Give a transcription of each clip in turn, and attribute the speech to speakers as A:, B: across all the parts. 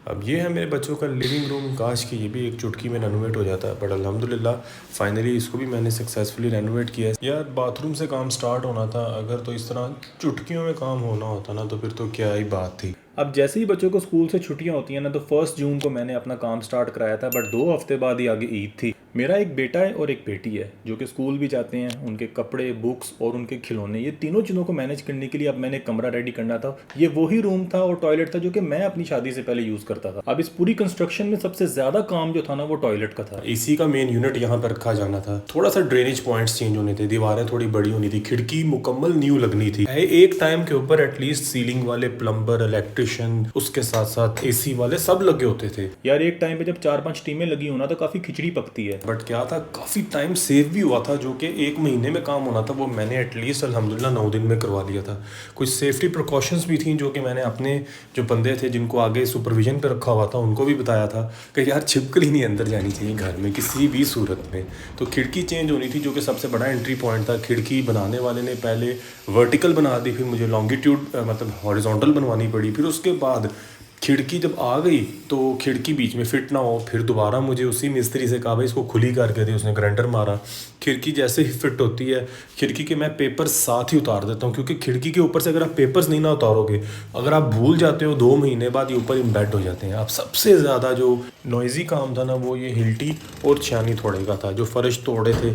A: अब ये है मेरे बच्चों का लिविंग रूम। काश कि ये भी एक चुटकी में रेनोवेट हो जाता है, बट अल्हम्दुलिल्लाह फाइनली इसको भी मैंने सक्सेसफुली रेनोवेट किया है। यार बाथरूम से काम स्टार्ट होना था, अगर तो इस तरह चुटकियों में काम होना होता ना तो फिर तो क्या ही बात थी।
B: अब जैसे ही बच्चों को स्कूल से छुट्टियां होती हैं ना, तो 1 जून को मैंने अपना काम स्टार्ट कराया था, बट 2 हफ्ते बाद ही आगे ईद थी। मेरा एक बेटा है और एक बेटी है जो कि स्कूल भी जाते हैं। उनके कपड़े, बुक्स और उनके खिलौने, ये तीनों चीज़ों को मैनेज करने के लिए अब मैंने कमरा रेडी करना था। ये वही रूम था और टॉयलेट था जो कि मैं अपनी शादी से पहले यूज़ करता था। अब इस पूरी कंस्ट्रक्शन में सबसे ज़्यादा काम जो था ना, वो टॉयलेट का था।
A: एसी का मेन यूनिट यहाँ पर रखा जाना था। थोड़ा सा ड्रेनेज पॉइंट्स चेंज होने थे, दीवारें थोड़ी बड़ी होनी थी, खिड़की मुकम्मल न्यू लगनी थी। एक टाइम के ऊपर एटलीस्ट सीलिंग वाले प्लम्बर, इलेक्ट्रिशियन, उसके साथ साथ एसी वाले सब लगे होते थे।
B: यार एक टाइम पे जब 4-5 टीमें लगी हो ना, तो काफ़ी खिचड़ी पकती है।
A: बट क्या था, काफ़ी टाइम सेव भी हुआ था। जो कि 1 महीने में काम होना था वो मैंने एटलीस्ट अल्हम्दुलिल्लाह 9 दिन में करवा लिया था। कुछ सेफ्टी प्रिकॉशंस भी थी जो कि मैंने अपने जो बंदे थे जिनको आगे सुपरविजन पे रखा हुआ था उनको भी बताया था कि यार छिपकली नहीं अंदर जानी चाहिए घर में किसी भी सूरत में। तो खिड़की चेंज होनी थी जो कि सबसे बड़ा एंट्री पॉइंट था। खिड़की बनाने वाले ने पहले वर्टिकल बना दी, फिर मुझे लॉन्गिट्यूड मतलब हॉरिजॉन्टल बनवानी पड़ी। फिर उसके बाद खिड़की जब आ गई तो खिड़की बीच में फिट ना हो, फिर दोबारा मुझे उसी मिस्त्री से कहा भाई इसको खुली करके दे। उसने ग्राइंडर मारा। खिड़की जैसे ही फिट होती है, खिड़की के मैं पेपर्स साथ ही उतार देता हूँ, क्योंकि खिड़की के ऊपर से अगर आप पेपर्स नहीं ना उतारोगे, अगर आप भूल जाते हो 2 महीने बाद ये ऊपर इम्बेड हो जाते हैं। अब सबसे ज़्यादा जो नॉइज़ी काम था ना वो ये हिल्टी और छानी थोड़े का था। जो फर्श तोड़े थे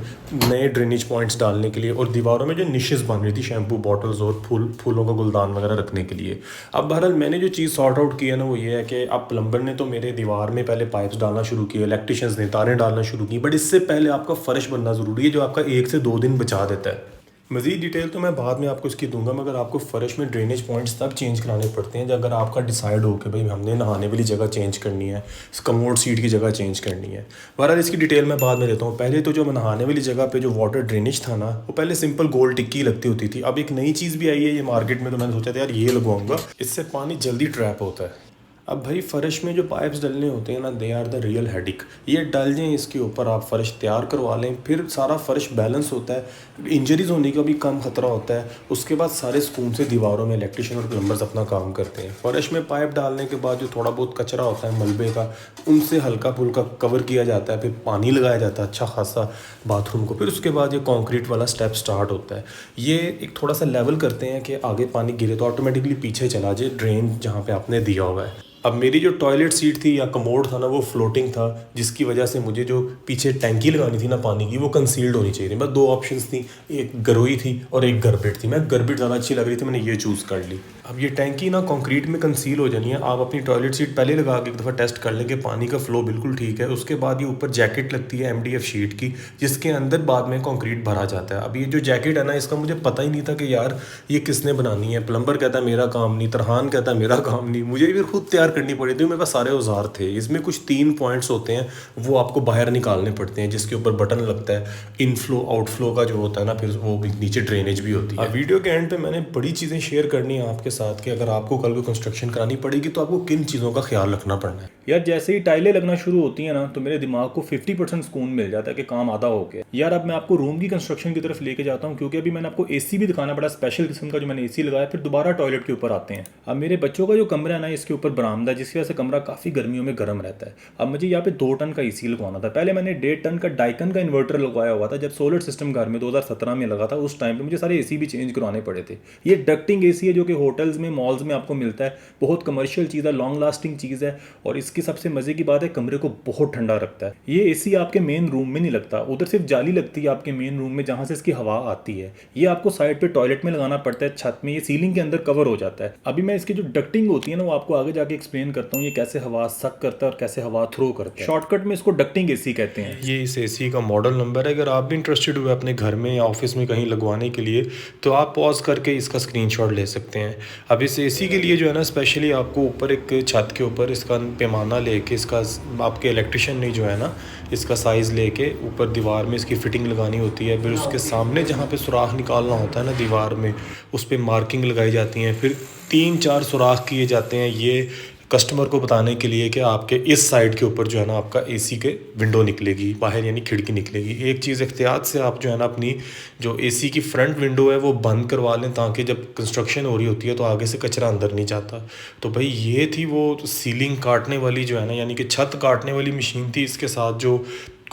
A: नए ड्रेनेज पॉइंट्स डालने के लिए, और दीवारों में जो निशेस बन रही थी शैम्पू बॉटल्स और फूलों का गुलदान वगैरह रखने के लिए। अब बहरहाल मैंने जो चीज़ सॉर्ट आउट की है ना वो ये है कि अब प्लम्बर ने तो मेरे दीवार में पहले पाइप्स डालना शुरू किए, इलेक्ट्रिशियंस ने तारें डालना शुरू की, बट इससे पहले आपका फ़र्श बनना ज़रूरी है जो आपका 1 से 2 दिन बचा देता है। मज़ीद डिटेल तो मैं बाद में आपको इसकी दूंगा, मगर आपको फ़र्श में ड्रेनेज पॉइंट्स तब चेंज कराने पड़ते हैं जब अगर आपका डिसाइड हो कि भाई हमने नहाने वाली जगह चेंज करनी है, कमोड सीट की जगह चेंज करनी है। बहरहाल इसकी डिटेल मैं बाद में देता हूँ। पहले तो जो नहाने वाली जगह पे जो वाटर ड्रेनेज था ना वो पहले सिंपल गोल टिक्की लगती होती थी। अब एक नई चीज़ भी आई है ये मार्केट में, तो मैंने सोचा था यार ये लगवाऊंगा, इससे पानी जल्दी ट्रैप होता है। अब भाई फ़र्श में जो पाइप्स डलने होते हैं ना, they are the real headache. ये डल जाएँ इसके ऊपर, आप फ़र्श तैयार करवा लें, फिर सारा फ़र्श बैलेंस होता है, इंजरीज होने का भी कम खतरा होता है। उसके बाद सारे सुकून से दीवारों में इलेक्ट्रिशियन और प्लम्बर्स अपना काम करते हैं। फ़र्श में पाइप डालने के बाद जो थोड़ा बहुत कचरा होता है मलबे का, उनसे हल्का फुल्का कवर किया जाता है, फिर पानी लगाया जाता है अच्छा खासा बाथरूम को। फिर उसके बाद ये कंक्रीट वाला स्टेप स्टार्ट होता है। ये एक थोड़ा सा लेवल करते हैं कि आगे पानी गिरे तो ऑटोमेटिकली पीछे चला जाए ड्रेन जहाँ पे आपने दिया हुआ है। अब मेरी जो टॉयलेट सीट थी या कमोड था ना वो फ्लोटिंग था, जिसकी वजह से मुझे जो पीछे टैंकी लगानी थी ना पानी की वो कंसील्ड होनी चाहिए थी। बस 2 ऑप्शंस थी, एक गरोई थी और एक गरबिट थी। मैं गरबिट ज़्यादा अच्छी लग रही थी, मैंने ये चूज़ कर ली। अब ये टैंकी ना कंक्रीट में कंसील हो जानी है। आप अपनी टॉयलेट सीट पहले लगा के एक दफ़ा टेस्ट कर लें कि पानी का फ्लो बिल्कुल ठीक है। उसके बाद ये ऊपर जैकेट लगती है MDF शीट की, जिसके अंदर बाद में कंक्रीट भरा जाता है। अब ये जो जैकेट है ना इसका मुझे पता ही नहीं था कि यार ये किसने बनानी है। प्लम्बर कहता है मेरा काम नहीं, तरहान कहता है मेरा काम नहीं, मुझे भी खुद तैयार करनी पड़ी थी। मेरे पास सारे औजार थे। इसमें कुछ 3 पॉइंट्स होते हैं वो आपको बाहर निकालने पड़ते हैं, जिसके ऊपर बटन लगता है। इनफ्लो आउटफ्लो का जो होता है ना, फिर वो नीचे ड्रेनेज भी होती है। अब वीडियो के एंड पे मैंने बड़ी चीज़ें शेयर करनी है आपके साथ कि अगर आपको कल को कंस्ट्रक्शन करानी पड़ेगी तो आपको किन चीज़ों का ख्याल रखना पड़ना है।
B: यार जैसे ही टाइलें लगना शुरू होती है ना, तो मेरे दिमाग को 50% सुकून मिल जाता है कि काम आधा हो गया। यार अब मैं आपको रूम की कंस्ट्रक्शन की तरफ लेके जाता हूँ, क्योंकि अभी मैंने आपको एसी भी दिखाना, बड़ा स्पेशल किस्म का जो मैंने एसी लगाया। फिर दोबारा टॉयलेट के ऊपर आते हैं। अब मेरे बच्चों का जो कमरा है ना, इसके ऊपर बरामदा, जिसकी वजह से कमरा काफ़ी गर्मियों में गर्म रहता है। अब मुझे यहाँ पे 2 टन का एसी लगवाना था। पहले मैंने 1.5 टन का डाइकन का इन्वर्टर लगवाया हुआ था। जब सोलर सिस्टम घर में 2017 में लगा था, उस टाइम पे मुझे सारे एसी भी चेंज करवाने पड़े थे। ये डक्टिंग एसी है जो कि होटल्स में, मॉल्स में आपको मिलता है। बहुत कमर्शियल चीज़ है, लॉन्ग लास्टिंग चीज़ है, और इसकी सबसे मज़े की बात है कमरे को बहुत ठंडा रखता है। ये एसी आपके मेन रूम में नहीं लगता, उधर सिर्फ जाली लगती है आपके मेन रूम में जहाँ से इसकी हवा आती है। ये आपको साइड पे टॉयलेट में लगाना पड़ता है, छत में। ये सीलिंग के अंदर कवर हो जाता है। अभी मैं इसकी जो डक्टिंग होती है ना वो आपको आगे जाके एक्सप्लेन करता हूँ, ये कैसे हवा सक करता है और कैसे हवा थ्रो करता है। शॉर्टकट में इसको डक्टिंग एसी कहते हैं।
A: ये इस एसी का मॉडल नंबर है। अगर आप भी इंटरेस्टेड हुए अपने घर में या ऑफिस में कहीं लगवाने के लिए तो आप पॉज करके इसका स्क्रीनशॉट ले सकते हैं। अब इस एसी के लिए जो है ना स्पेशली आपको ऊपर एक छत के ऊपर इसका पैमाना लेके, इसका आपके इलेक्ट्रिशियन ने जो है ना इसका साइज़ लेके ऊपर दीवार में इसकी फ़िटिंग लगानी होती है। फिर उसके सामने जहाँ पे सुराख निकालना होता है ना दीवार में, उस पर मार्किंग लगाई जाती हैं। फिर 3-4 सुराख किए जाते हैं ये कस्टमर को बताने के लिए कि आपके इस साइड के ऊपर जो है ना आपका एसी के विंडो निकलेगी बाहर, यानी खिड़की निकलेगी। एक चीज़ एहतियात से आप जो है ना अपनी जो एसी की फ्रंट विंडो है वो बंद करवा लें, ताकि जब कंस्ट्रक्शन हो रही होती है तो आगे से कचरा अंदर नहीं जाता। तो भाई ये थी वो सीलिंग काटने वाली जो है ना, यानी कि छत काटने वाली मशीन थी। इसके साथ जो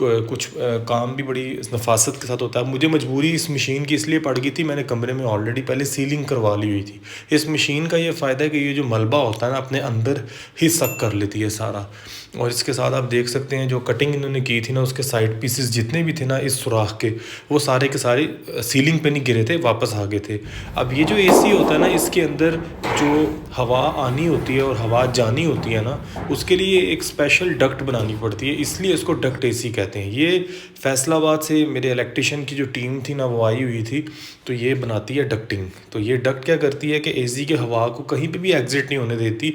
A: कुछ काम भी बड़ी नफासत के साथ होता है। मुझे मजबूरी इस मशीन की इसलिए पड़ गई थी, मैंने कमरे में ऑलरेडी पहले सीलिंग करवा ली हुई थी। इस मशीन का ये फ़ायदा है कि ये जो मलबा होता है ना अपने अंदर ही सक कर लेती है सारा। और इसके साथ आप देख सकते हैं जो कटिंग इन्होंने की थी ना, उसके साइड पीसेस जितने भी थे ना इस सुराख के, वो सारे के सारे सीलिंग पे नहीं गिरे थे, वापस आ गए थे। अब ये जो एसी होता है ना, इसके अंदर जो हवा आनी होती है और हवा जानी होती है ना, उसके लिए एक स्पेशल डक्ट बनानी पड़ती है, इसलिए इसको डक्ट एसी कहते हैं। ये फैसलाबाद से मेरे इलेक्ट्रिशियन की जो टीम थी ना वो आई हुई थी, तो ये बनाती है डक्टिंग। तो ये डक्ट क्या करती है कि एसी के हवा को कहीं पे भी एग्जिट नहीं होने देती।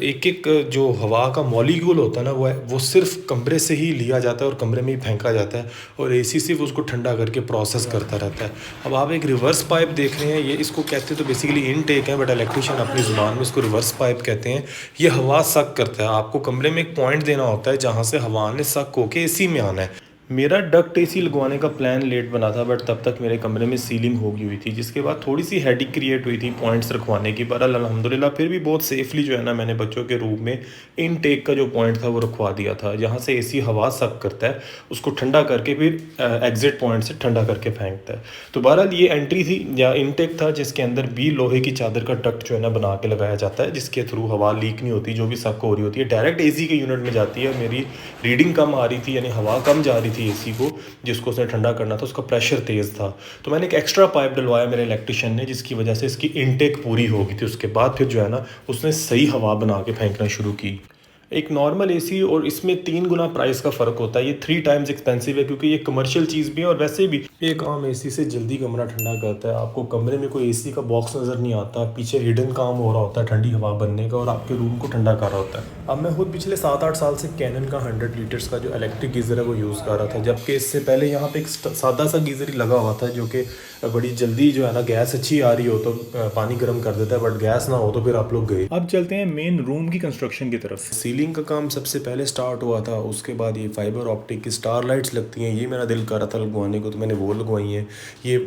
A: एक एक जो हवा का मॉलिक्यूल होता है ना वो सिर्फ कमरे से ही लिया जाता है और कमरे में ही फेंका जाता है, और एसी सिर्फ उसको ठंडा करके प्रोसेस करता रहता है। अब आप एक रिवर्स पाइप देख रहे हैं, ये इसको कहते हैं तो बेसिकली इनटेक है, बट इलेक्ट्रिशियन अपनी ज़ुबान में इसको रिवर्स पाइप कहते हैं। ये हवा सक करता है, आपको कमरे में एक पॉइंट देना होता है जहाँ से हवा ने सक होके एसी में आना है। मेरा डक्ट एसी लगवाने का प्लान लेट बना था, बट तब तक मेरे कमरे में सीलिंग हो गई हुई थी, जिसके बाद थोड़ी सी हेडेक क्रिएट हुई थी पॉइंट्स रखवाने की। पर अल्हम्दुलिल्लाह फिर भी बहुत सेफली जो है ना मैंने बच्चों के रूम में इनटेक का जो पॉइंट था वो रखवा दिया था, जहाँ से एसी हवा सक करता है, उसको ठंडा करके फिर एग्जिट पॉइंट से ठंडा करके फेंकता है। तो बहरहाल ये एंट्री थी या इनटेक था, जिसके अंदर भी लोहे की चादर का डक्ट जो है ना बना के लगाया जाता है, जिसके थ्रू हवा लीक नहीं होती, जो भी सक हो रही होती है डायरेक्ट एसी के यूनिट में जाती है। मेरी रीडिंग कम आ रही थी, यानी हवा कम जा रही थी एसी को, जिसको उसने ठंडा करना था, उसका प्रेशर तेज़ था, तो मैंने एक एक्स्ट्रा पाइप डलवाया मेरे इलेक्ट्रिशियन ने, जिसकी वजह से इसकी इनटेक पूरी हो गई थी। उसके बाद फिर जो है ना उसने सही हवा बना के फेंकना शुरू की। एक नॉर्मल एसी और इसमें 3 गुना प्राइस का फ़र्क होता है। ये 3 टाइम्स एक्सपेंसिव है, क्योंकि ये कमर्शियल चीज़ भी है, और वैसे भी एक आम एसी से जल्दी कमरा ठंडा करता है। आपको कमरे में कोई एसी का बॉक्स नज़र नहीं आता, पीछे हिडन काम हो रहा होता है ठंडी हवा बनने का, और आपके रूम को ठंडा कर रहा होता है। अब मैं खुद पिछले 7-8 साल से कैनन का 100 लीटर्स का जो इलेक्ट्रिक गीज़र है वो यूज़ कर रहा था, जबकि इससे पहले यहाँ पे एक सादा सा गीज़र ही लगा हुआ था, जो कि बड़ी जल्दी जो है ना गैस अच्छी आ रही हो तो पानी गर्म कर देता है, बट गैस ना हो तो फिर आप लोग गए।
B: अब चलते हैं मेन रूम की कंस्ट्रक्शन की तरफ।
A: सीलिंग का काम सबसे पहले स्टार्ट हुआ था, उसके बाद ये फाइबर ऑप्टिक की स्टार लाइट्स लगती हैं, ये मेरा दिल कर रहा था लगवाने को, तो मैंने वो लगवाई हैं। ये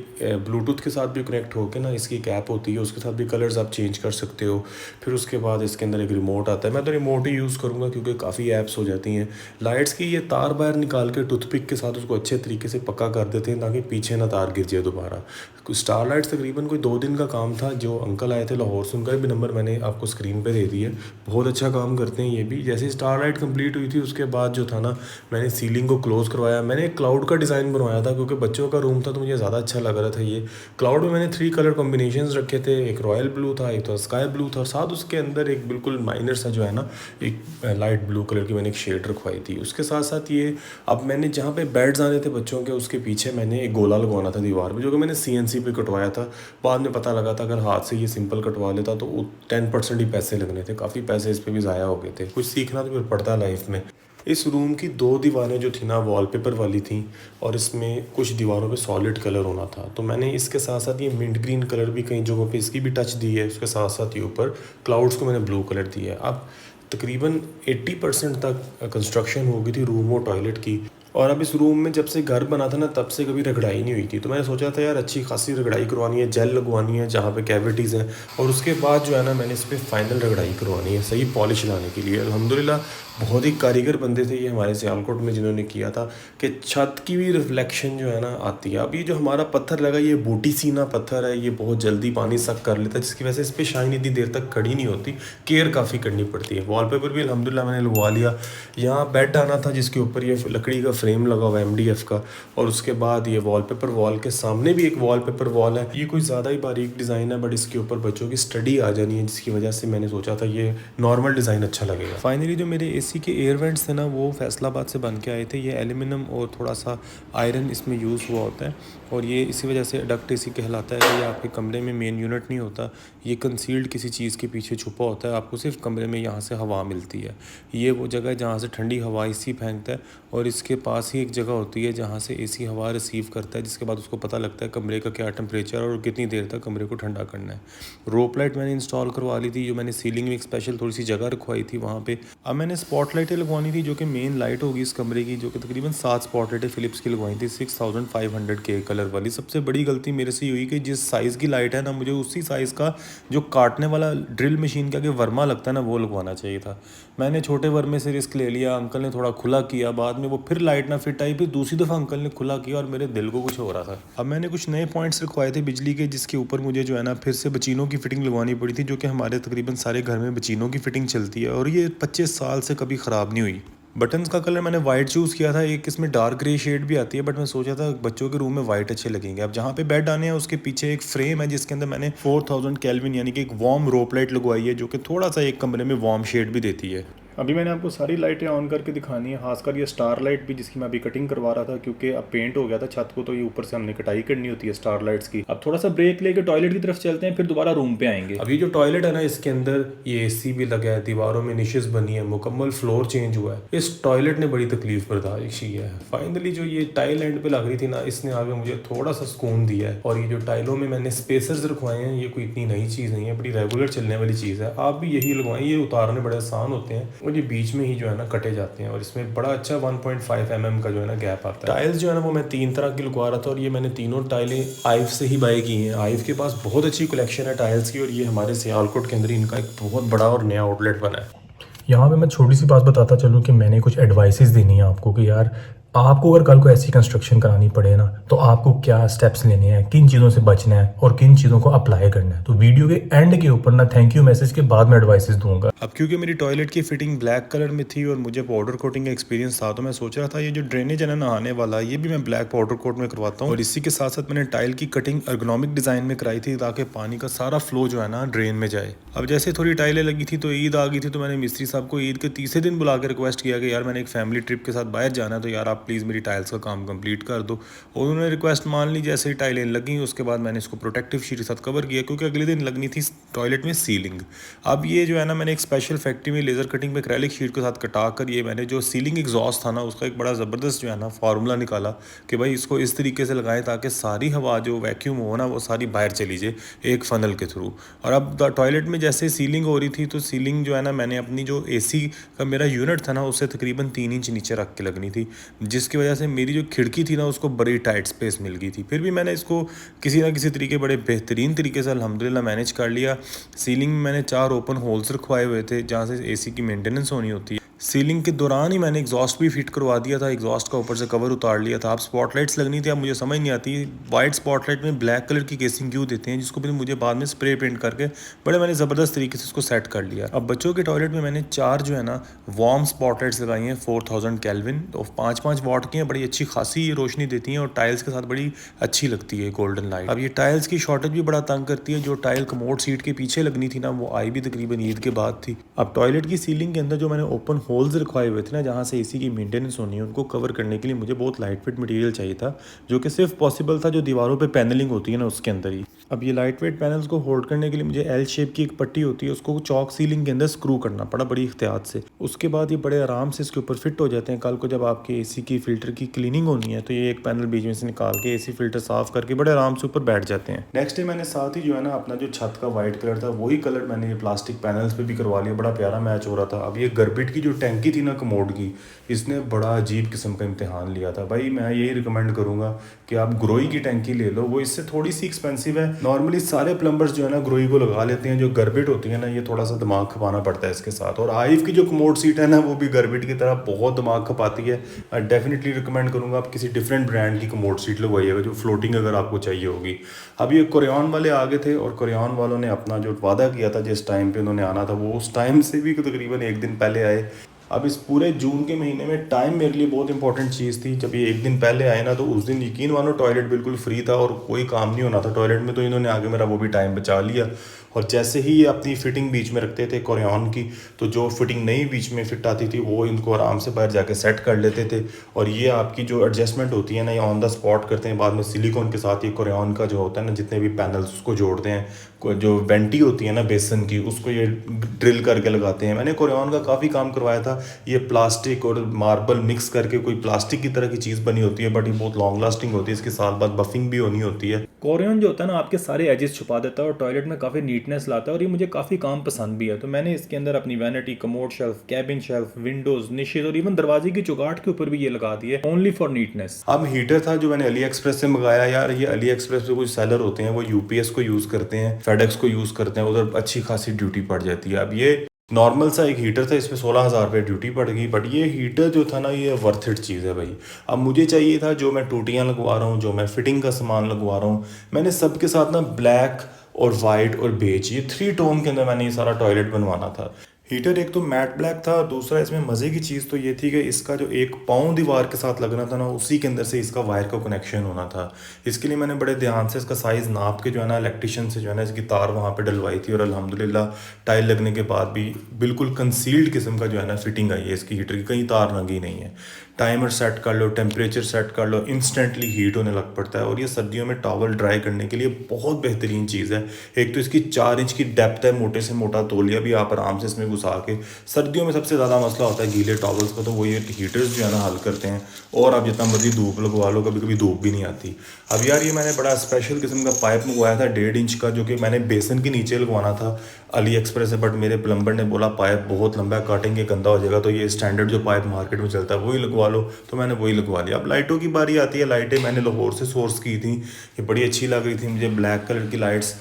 A: ब्लूटूथ के साथ भी कनेक्ट होकर ना इसकी कैप होती है, उसके साथ भी कलर्स आप चेंज कर सकते हो। फिर उसके बाद इसके अंदर एक रिमोट आता है, मैं तो रिमोट ही यूज़ करूँगा क्योंकि काफ़ी ऐप्स हो जाती हैं। लाइट्स की ये तार बाहर निकाल के टूथपिक के साथ उसको अच्छे तरीके से पक्का कर देते हैं, ताकि पीछे ना तार गिर जाए दोबारा। स्टार लाइट्स तकरीबन कोई 2 दिन का काम था, जो अंकल आए थे लाहौर से, उनका भी नंबर मैंने आपको स्क्रीन पे दे दिया। बहुत अच्छा काम करते हैं ये भी। जैसे स्टार लाइट कंप्लीट हुई थी उसके बाद जो था ना मैंने सीलिंग को क्लोज़ करवाया। मैंने एक क्लाउड का डिज़ाइन बनवाया था, क्योंकि बच्चों का रूम था तो मुझे ज़्यादा अच्छा लग रहा था ये। क्लाउड में मैंने 3 कलर कॉम्बिनेशंस रखे थे, एक रॉयल ब्लू था, एक तो स्काई ब्लू था, और साथ उसके अंदर एक बिल्कुल माइनर सा जो है ना एक लाइट ब्लू कलर की मैंने एक शेड रखवाई थी। उसके साथ साथ ये अब मैंने जहाँ पे बेड्स आने थे बच्चों के, उसके पीछे मैंने एक गोला लगवाना था दीवार में, जो कि मैंने CNC पे कटवाया था। बाद में पता लगा था अगर हाथ से ये सिंपल कटवा लेता तो 10% ही पैसे लगने थे, काफ़ी पैसे इस पर भी ज़ाया हो गए थे। कुछ सीखना तो फिर पड़ता है लाइफ में। इस रूम की 2 दीवारें जो थी ना वॉलपेपर वाली थी, और इसमें कुछ दीवारों पे सॉलिड कलर होना था, तो मैंने इसके साथ साथ ये मिंट ग्रीन कलर भी कई जगहों पे इसकी भी टच दी है। उसके साथ साथ ये ऊपर क्लाउड्स को मैंने ब्लू कलर दिया है। अब तकरीबन 80% तक कंस्ट्रक्शन हो गई थी रूम और टॉयलेट की, और अब इस रूम में जब से घर बना था ना तब से कभी रगड़ाई नहीं हुई थी। तो मैंने सोचा था यार अच्छी खासी रगड़ाई करवानी है, जेल लगवानी है जहाँ पे कैविटीज़ हैं, और उसके बाद जो है ना मैंने इस पर फाइनल रगड़ाई करवानी है सही पॉलिश लाने के लिए। अल्हम्दुलिल्लाह बहुत ही कारीगर बंदे थे ये हमारे सियालकोट में, जिन्होंने किया था कि छत की भी रिफ्लेक्शन जो है ना आती है। अब ये जो हमारा पत्थर लगा ये बूटी सीना पत्थर है, ये बहुत जल्दी पानी सक कर लेता है, जिसकी वजह से इस पर शाइन इतनी देर तक खड़ी नहीं होती, केयर काफ़ी करनी पड़ती है। वॉलपेपर भी अल्हम्दुलिल्लाह मैंने लगवा लिया। यहाँ बेड आना था जिसके ऊपर ये लकड़ी का फ्रेम लगा हुआ है MDF का, और उसके बाद ये वॉलपेपर वॉल के सामने भी एक वॉलपेपर वॉल है। ये कोई ज़्यादा ही बारीक डिज़ाइन है, बट इसके ऊपर बच्चों की स्टडी आ जानी है, जिसकी वजह से मैंने सोचा था ये नॉर्मल डिज़ाइन अच्छा लगेगा। फाइनली जो मेरे एसी के एयर वेंट्स थे ना वो फैसलाबाद से बन के आए थे। ये एल्यूमिनियम और थोड़ा सा आयरन इसमें यूज़ हुआ होता है। और ये इसी वजह से डक्ट एसी कहलाता है कि ये आपके कमरे में मेन यूनिट नहीं होता, ये कंसील्ड किसी चीज़ के पीछे छुपा होता है, आपको सिर्फ कमरे में यहाँ से हवा मिलती है। ये वो जगह है जहाँ से ठंडी हवा एसी फेंकता है और इसके पास ही एक जगह होती है जहाँ से एसी हवा रिसीव करता है, जिसके बाद उसको पता लगता है कमरे का क्या टेम्परेचर और कितनी देर तक कमरे को ठंडा करना है। रोप लाइट मैंने इंस्टॉल करवा ली थी, जो मैंने सीलिंग में एक स्पेशल थोड़ी सी जगह रखवाई थी वहाँ पे। अब मैंने स्पॉट लाइटें लगवानी थी जो कि मेन लाइट होगी इस कमरे की, जो कि तकरीबन 7 स्पॉट लाइटें फिलिप्स की लगवाई थी 6500 के कलर वाली। सबसे बड़ी गलती मेरे से हुई कि जिस साइज़ की लाइट है ना, मुझे उसी साइज़ का जो काटने वाला ड्रिल मशीन का के वर्मा लगता है ना, वो लगवाना चाहिए था। मैंने छोटे वर्मे से रिस्क ले लिया, अंकल ने थोड़ा खुला किया, बाद में वो फिर लाइट ना फिट आई, फिर दूसरी दफ़ा अंकल ने खुला किया और मेरे दिल को कुछ हो रहा था। अब मैंने कुछ नए पॉइंट्स रखवाए थे बिजली के, जिसके ऊपर मुझे जो है ना फिर से बचीनों की फिटिंग लगवानी पड़ी थी, जो कि हमारे तकरीबन सारे घर में बचीनों की फिटिंग चलती है और ये 25 साल से कभी ख़राब नहीं हुई। बटन्स का कलर मैंने वाइट चूज़ किया था, एक इसमें डार्क ग्रे शेड भी आती है, बट मैं सोचा था बच्चों के रूम में वाइट अच्छे लगेंगे। अब जहाँ पे बेड आने हैं उसके पीछे एक फ्रेम है जिसके अंदर मैंने 4000 केल्विन यानी कि एक वार्म रोप लाइट लगवाई है, जो कि थोड़ा सा एक कमरे में वार्म शेड भी देती है।
B: अभी मैंने आपको सारी लाइटें ऑन करके दिखानी है, खासकर ये स्टार लाइट भी जिसकी मैं अभी कटिंग करवा रहा था, क्योंकि अब पेंट हो गया था छत को, तो ये ऊपर से हमने कटाई करनी होती है स्टार लाइट्स की। अब थोड़ा सा ब्रेक लेके टॉयलेट की तरफ चलते हैं, फिर दोबारा रूम पे आएंगे।
A: अभी जो टॉयलेट है ना, इसके अंदर ये एसी भी लगा है, दीवारों में निशेस बनी है, मुकम्मल फ्लोर चेंज हुआ है। इस टॉयलेट ने बड़ी तकलीफ बर्दाश्त की है। फाइनली जो ये टाइल एंड पे लग रही थी ना, इसने आगे मुझे थोड़ा सा सुकून दिया है। और ये जो टाइलों में मैंने स्पेसर्स रखवाए हैं, ये कोई इतनी नई चीज़ नहीं है, बड़ी रेगुलर चलने वाली चीज़ है। आप भी यही लगवाएं, ये उतारने बड़े आसान होते हैं और ये बीच में ही जो है ना कटे जाते हैं और इसमें बड़ा अच्छा 1.5 mm का जो है ना गैप आता है। टाइल्स जो है ना वो मैं 3 तरह की लगवा रहा था और ये मैंने तीनों टाइलें आइव से ही बाय की हैं। आइव के पास बहुत अच्छी कलेक्शन है टाइल्स की और ये हमारे सियालकोट के अंदर इनका एक बहुत बड़ा और नया आउटलेट बना है।
B: यहाँ पे मैं छोटी सी बात बताता चलूँ कि मैंने कुछ एडवाइसेस देनी है आपको कि यार आपको अगर कल को ऐसी कंस्ट्रक्शन करानी पड़े ना, तो आपको क्या स्टेप्स लेने हैं, किन चीज़ों से बचना है और किन चीज़ों को अप्लाई करना है। तो वीडियो के एंड के ऊपर ना थैंक यू मैसेज के बाद मैं एडवाइसेस दूंगा।
A: अब क्योंकि मेरी टॉयलेट की फिटिंग ब्लैक कलर में थी और मुझे पाउडर कोटिंग का एक्सपीरियंस था, तो मैं सोच रहा था ये जो ड्रेनेज है ना नहाने वाला, ये भी मैं ब्लैक पाउडर कोट में करवाता हूँ। और इसी के साथ साथ मैंने टाइल की कटिंग एर्गोनॉमिक डिज़ाइन में कराई थी, ताकि पानी का सारा फ्लो जो है ना ड्रेन में जाए। अब जैसे थोड़ी टाइलें लगी थी तो ईद आ गई थी, तो मैंने मिस्त्री साहब को ईद के तीसरे दिन बुला के रिक्वेस्ट किया कि यार मैंने एक फैमिली ट्रिप के साथ बाहर जाना है, तो यार आप प्लीज़ मेरी टाइल्स का काम कंप्लीट कर दो। और उन्होंने रिक्वेस्ट मान ली। जैसे ही टाइलें लगी उसके बाद मैंने इसको प्रोटेक्टिव शीट के साथ कवर किया, क्योंकि अगले दिन लगनी थी टॉयलेट में सीलिंग। अब ये जो है ना मैंने एक स्पेशल फैक्ट्री में लेज़र कटिंग में एक्रेलिक शीट के साथ कटा कर ये मैंने जो सीलिंग एग्जॉस्ट था ना, उसका एक बड़ा ज़बरदस्त जो है ना फार्मूला निकाला कि भाई इसको इस तरीके से लगाएं ताकि सारी हवा जो वैक्यूम हो ना वो सारी बाहर चली जाए एक फनल के थ्रू। और अब टॉयलेट में जैसे सीलिंग हो रही थी, तो सीलिंग जो है ना मैंने अपनी जो एसी का मेरा यूनिट था ना उससे तकरीबन 3 इंच नीचे रख के लगनी थी, जिसकी वजह से मेरी जो खिड़की थी ना उसको बड़ी टाइट स्पेस मिल गई थी। फिर भी मैंने इसको किसी ना किसी तरीके बड़े बेहतरीन तरीके से अल्हम्दुलिल्लाह मैनेज कर लिया। सीलिंग में मैंने 4 ओपन होल्स रखवाए हुए थे जहाँ से एसी की मेंटेनेंस होनी होती है। सीलिंग के दौरान ही मैंने एग्जॉस्ट भी फिट करवा दिया था, एग्जॉस्ट का ऊपर से कवर उतार लिया था। अब स्पॉटलाइट्स लगनी थी, अब मुझे समझ नहीं आती वाइट स्पॉटलाइट में ब्लैक कलर की केसिंग क्यों देते हैं, जिसको भी मुझे बाद में स्प्रे पेंट करके बड़े मैंने ज़बरदस्त तरीके से इसको सेट कर लिया। अब बच्चों के टॉयलेट में मैंने 4 जो है ना वार्म स्पॉटलाइट्स लगाई हैं 4000 केल्विन और 5-5 वाट की हैं, बड़ी अच्छी खासी ये रोशनी देती हैं और टाइल्स के साथ बड़ी अच्छी लगती है गोल्डन लाइट। अब ये टाइल्स की शॉर्टेज भी बड़ा तंग करती है। जो टाइल कमोड सीट के पीछे लगनी थी ना वो आई भी तकरीबन ईद के बाद थी। अब टॉयलेट की सीलिंग के अंदर जो मैंने ओपन होल्स रखवाए हुए थे ना, जहाँ से एसी की मेंटेनेंस होनी है, उनको कवर करने के लिए मुझे बहुत लाइट वेट मटेरियल चाहिए था, जो कि सिर्फ पॉसिबल था जो दीवारों पे पैनलिंग होती है ना उसके अंदर ही। अब ये लाइट वेट पैनल्स को होल्ड करने के लिए मुझे एल शेप की एक पट्टी होती है, उसको चौक सीलिंग के अंदर स्क्रू करना पड़ा बड़ी एहतियात से। उसके बाद ये बड़े आराम से इसके ऊपर फिट हो जाते हैं। कल को जब आपके एसी की फिल्टर की क्लीनिंग होनी है तो ये एक पैनल बीच में से निकाल के एसी फिल्टर साफ करके बड़े आराम से ऊपर बैठ जाते हैं। नेक्स्ट डे मैंने साथ ही जो है ना अपना जो छत का वाइट कलर था वही कलर मैंने ये प्लास्टिक पैनल्स पे भी करवा लिया, बड़ा प्यारा मैच हो रहा था। अब ये गर्बिट की जो टैंकी थी ना कमोड की, इसने बड़ा अजीब किस्म का इम्तिहान लिया था। भाई मैं यही रिकमेंड करूँगा कि आप ग्रोई की टैंकी ले लो, वो इससे थोड़ी सी एक्सपेंसिव है। नॉर्मली सारे प्लम्बर्स जो है ना ग्रोई को लगा लेते हैं, जो गर्बिट होती है ना ये थोड़ा सा दिमाग खपाना पड़ता है इसके साथ। और आइव की जो कमोड सीट है ना वो भी गर्बिट की तरह बहुत दिमाग खपाती है। मैं डेफिनेटली रिकमेंड करूँगा आप किसी डिफरेंट ब्रांड की कमोड सीट लगवाइएगा जो फ्लोटिंग अगर आपको चाहिए होगी। अब ये कोरियन वाले आ गए थे और कोरियन वालों ने अपना जो वादा किया था जिस टाइम पे उन्होंने आना था वो उस टाइम से भी तकरीबन एक दिन पहले आए। अब इस पूरे जून के महीने में टाइम मेरे लिए बहुत इंपॉर्टेंट चीज़ थी। जब ये एक दिन पहले आए ना तो उस दिन यकीन मानो टॉयलेट बिल्कुल फ्री था और कोई काम नहीं होना था टॉयलेट में, तो इन्होंने आगे मेरा वो भी टाइम बचा लिया और जैसे ही ये अपनी फिटिंग बीच में रखते थे कोरियन की, तो जो फिटिंग नई बीच में फिट आती थी वो इनको आराम से बाहर जाके सेट कर लेते थे। और ये आपकी जो एडजस्टमेंट होती है ना, ये ऑन द स्पॉट करते हैं। बाद में सिलिकॉन के साथ ये कोरियन का जो होता है ना, जितने भी पैनल्स उसको जोड़ते हैं, जो वेंटी होती है ना बेसन की, उसको ये ड्रिल करके लगाते हैं। मैंने कोरियन का काफ़ी काम करवाया था। ये प्लास्टिक और मार्बल मिक्स करके कोई प्लास्टिक की तरह की चीज़ बनी होती है, बट ये बहुत लॉन्ग लास्टिंग होती है। इसके साल बाद बफिंग भी होनी होती है।
B: कोरियन जो होता है ना, आपके सारे एजेस छुपा देता है और टॉयलेट में काफ़ी नीटनेस लाता है, और ये मुझे काफ़ी काम पसंद भी है। तो मैंने इसके अंदर अपनी vanity, commode shelf, cabin shelf, Windows, niches और इवन दरवाजे की चौगाट के ऊपर भी ये लगा दिए, ओनली फॉर नीटनेस।
A: अब हीटर था जो मैंने अली एक्सप्रेस से मंगाया। यार ये अली एक्सप्रेस पे कुछ सेलर होते हैं, वो यूपीएस को यूज़ करते हैं, फेडेक्स को यूज़ करते हैं, उधर अच्छी खासी ड्यूटी पड़ जाती है। अब ये नॉर्मल सा एक हीटर था, इस पर 16,000 रुपये ड्यूटी पड़ गई, बट ये हीटर जो था ना, ये वर्थ इट चीज़ है भाई। अब मुझे चाहिए था, जो मैं टूटियाँ लगवा रहा हूँ, जो मैं फिटिंग का सामान लगवा रहा हूँ, मैंने सबके साथ ना ब्लैक और वाइट और बेज, ये 3 टोन के अंदर मैंने ये सारा टॉयलेट बनवाना था। हीटर एक तो मैट ब्लैक था, दूसरा इसमें मज़े की चीज़ तो ये थी कि इसका जो एक पाँव दीवार के साथ लगना था ना, उसी के अंदर से इसका वायर का कनेक्शन होना था। इसके लिए मैंने बड़े ध्यान से इसका साइज़ नाप के जो है ना, इलेक्ट्रिशियन से जो है ना, इसकी तार वहाँ पे डलवाई थी। और अल्हम्दुलिल्लाह टाइल लगने के बाद भी बिल्कुल कंसील्ड किस्म का जो है ना फिटिंग आई है इसकी हीटर की, कहीं तार लगी नहीं है। टाइमर सेट कर लो, टेम्परेचर सेट कर लो, इंस्टेंटली हीट होने लग पड़ता है। और ये सर्दियों में टॉवल ड्राई करने के लिए बहुत बेहतरीन चीज़ है। एक तो इसकी 4 इंच की डेप्थ है, मोटे से मोटा तौलिया भी आप आराम से इसमें घुसा के, सर्दियों में सबसे ज़्यादा मसला होता है गीले टॉवल्स का, तो वो ये हीटर्स जो है ना हल करते हैं। और आप जितना मर्जी धूप लगवा लो, कभी कभी धूप भी नहीं आती। अब यार ये मैंने बड़ा स्पेशल किस्म का पाइप मंगवाया था 1.5 इंच का, जो कि मैंने बेसन के नीचे लगवाना था अली एक्सप्रेस से, बट मेरे प्लम्बर ने बोला पाइप बहुत लंबा है, काटेंगे गंदा हो जाएगा, तो ये स्टैंडर्ड जो पाइप मार्केट में चलता है वही लगवा लो। तो मैंने वही लगवा लिया। अब लाइटों की बारी आती है। लाइटें मैंने लाहौर से सोर्स की थी, ये बड़ी अच्छी लग रही थी मुझे, ब्लैक कलर की लाइट्स,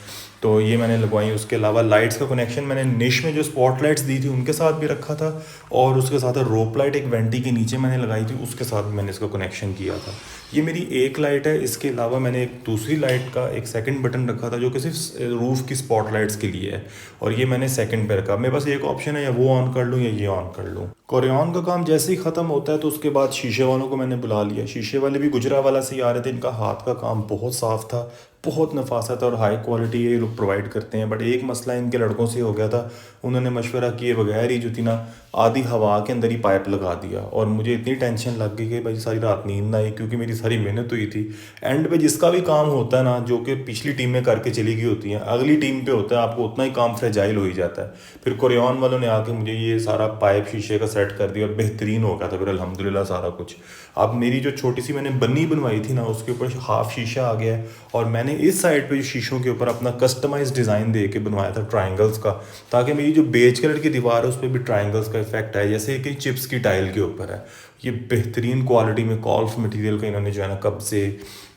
A: तो ये मैंने लगवाई। उसके अलावा लाइट्स का कनेक्शन मैंने निश में जो स्पॉट लाइट्स दी थी उनके साथ भी रखा था, और उसके साथ रोप लाइट एक वेंटी के नीचे मैंने लगाई थी, उसके साथ भी मैंने इसका कनेक्शन किया था। ये मेरी एक लाइट है। इसके अलावा मैंने एक दूसरी लाइट का एक सेकंड बटन रखा था, जो कि सिर्फ रूफ की स्पॉट लाइट्स के लिए है, और ये मैंने सेकंड पे रखा। मेरे पास एक ऑप्शन है, या वो ऑन कर लूँ या ये ऑन कर लूँ। कोरियन का काम जैसे ही ख़त्म होता है तो उसके बाद शीशे वालों को मैंने बुला लिया। शीशे वाले भी गुजरावाला से ही आ रहे थे। इनका हाथ का काम बहुत साफ़ था, बहुत नफासत और हाई क्वालिटी ये लोग प्रोवाइड करते हैं। बट एक मसला इनके लड़कों से हो गया था, उन्होंने मशवरा किए बगैर ही जो थी ना, आधी हवा के अंदर ही पाइप लगा दिया। और मुझे इतनी टेंशन लग गई कि भाई सारी रात नींद ना आई, क्योंकि मेरी सारी मेहनत हुई थी। एंड पे जिसका भी काम होता है ना, जो कि पिछली टीम में करके चली गई होती हैं, अगली टीम पे होता है, आपको उतना ही काम फ्रेजाइल हो ही जाता है। फिर कोरियन वालों ने आके मुझे ये सारा पाइप शीशे का सेट कर दिया और बेहतरीन हो गया था फिर अल्हम्दुलिल्लाह सारा कुछ। अब मेरी जो छोटी सी मैंने बन्नी बनवाई थी ना, उसके ऊपर हाफ शीशा आ गया है, और मैंने इस साइड पे शीशों के ऊपर अपना कस्टमाइज डिज़ाइन दे के बनवाया था ट्रायंगल्स का, ताकि मेरी जो बेज कलर की दीवार है उस पर भी ट्रायंगल्स का इफेक्ट आए, जैसे कि चिप्स की टाइल के ऊपर है। ये बेहतरीन क्वालिटी में कॉल्फ मटेरियल का इन्होंने जो है ना कब से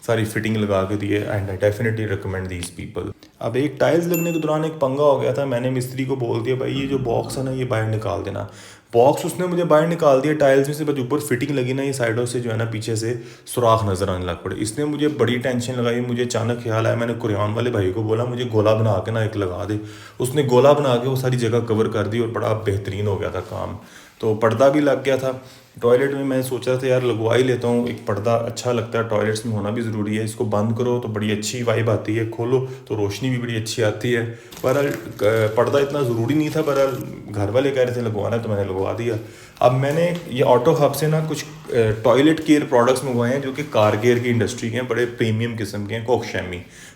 A: सारी फिटिंग लगा के दी है, and I definitely recommend these people. अब एक टाइल्स लगने के दौरान एक पंगा हो गया था। मैंने मिस्त्री को बोल दिया भाई ये जो बॉक्स है ना ये बाहर निकाल देना। बॉक्स उसने मुझे बाहर निकाल दिया टाइल्स में से, बस ऊपर फिटिंग लगी ना, ये साइडों से जो है ना पीछे से सुराख नजर आने लग पड़े। इसने मुझे बड़ी टेंशन लगाई। मुझे अचानक ख्याल आया, मैंने कुरियन वाले भाई को बोला मुझे गोला बना के ना एक लगा दे। उसने गोला बना के वो सारी जगह कवर कर दी और बड़ा बेहतरीन हो गया था काम। तो पर्दा भी लग गया था टॉयलेट में। मैं सोच रहा था यार लगवा ही लेता हूँ, एक पर्दा अच्छा लगता है, टॉयलेट्स में होना भी ज़रूरी है। इसको बंद करो तो बड़ी अच्छी वाइब आती है, खोलो तो रोशनी भी बड़ी अच्छी आती है। बहरहाल पर्दा इतना ज़रूरी नहीं था, बहरहाल घर वाले कह रहे थे लगवाना है तो मैंने लगवा दिया। अब मैंने ये ऑटो हब से ना कुछ टॉयलेट केयर प्रोडक्ट्स मंगवाए हैं जो कि कारगेयर की इंडस्ट्री के हैं, बड़े प्रीमियम किस्म के हैं।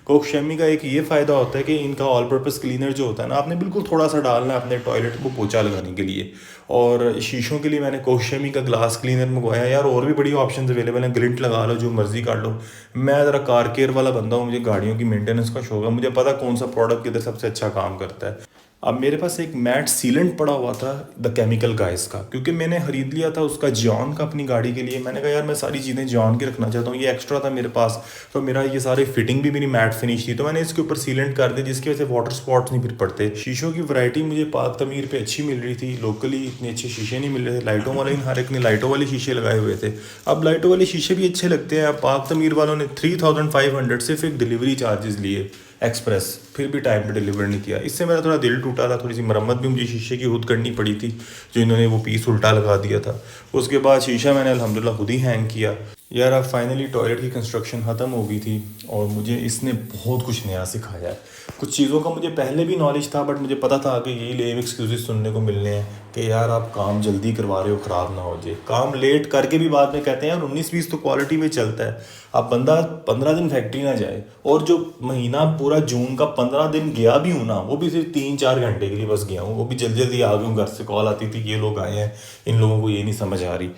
A: कोकशैमी का एक ये फ़ायदा होता है कि इनका ऑल पर्पस क्लीनर जो होता है ना, आपने बिल्कुल थोड़ा सा डालना है अपने टॉयलेट को पोछा लगाने के लिए। और शीशों के लिए मैंने कोकशैमी का ग्लास क्लीनर मंगवाया। यार और भी बड़ी ऑप्शंस अवेलेबल हैं, ग्लिंट लगा लो, जो मर्जी कर लो। मैं ज़रा कार केयर वाला बंदा हूँ, मुझे गाड़ियों की मेंटेनेंस का शौक है, मुझे पता कौन सा प्रोडक्ट किधर सबसे अच्छा काम करता है। अब मेरे पास एक मैट सीलेंट पड़ा हुआ था द केमिकल गाइस का, क्योंकि मैंने ख़रीद लिया था उसका जॉन का अपनी गाड़ी के लिए। मैंने कहा यार मैं सारी चीज़ें जॉन की रखना चाहता हूँ, ये एक्स्ट्रा था मेरे पास, तो मेरा ये सारी फिटिंग भी मेरी मैट फिनिश थी, तो मैंने इसके ऊपर सीलेंट कर दिया, जिसकी वजह से वाटर स्पॉट्स नहीं फिर पड़ते। शीशों की वैरायटी मुझे पाक तमीर पे अच्छी मिल रही थी, लोकली इतने अच्छे शीशे नहीं मिल रहे थे। लाइटों वाले हर एक ने लाइटों वाले शीशे लगाए हुए थे। अब लाइटों वाले शीशे भी अच्छे लगते हैं। अब पाक तमीर वालों ने 3500 सिर्फ एक डिलीवरी चार्जेस लिए एक्सप्रेस, फिर भी टाइम पे डिलीवर नहीं किया। इससे मेरा थोड़ा दिल टूटा था, थोड़ी सी मरम्मत भी मुझे शीशे की खुद करनी पड़ी थी, जो इन्होंने वो पीस उल्टा लगा दिया था। उसके बाद शीशा मैंने अल्हम्दुलिल्लाह खुद ही हैंग किया। यार अब फाइनली टॉयलेट की कंस्ट्रक्शन ख़त्म हो गई थी और मुझे इसने बहुत कुछ नया सिखाया है। कुछ चीज़ों का मुझे पहले भी नॉलेज था, बट मुझे पता था कि यही लेम एक्सक्यूज़ सुनने को मिलने हैं कि यार आप काम जल्दी करवा रहे हो, ख़राब ना हो जाए। काम लेट करके भी बाद में कहते हैं यार 19-20 तो क्वालिटी में चलता है। अब बंदा 15 दिन फैक्ट्री ना जाए, और जो महीना पूरा जून का 15 दिन गया भी हूँ ना, वो भी सिर्फ 3-4 घंटे के लिए बस गया हूँ। वो भी जल्दी जल्दी आ गया हूँ, घर से कॉल आती थी ये लोग आए हैं, इन लोगों को ये नहीं समझ आ रही।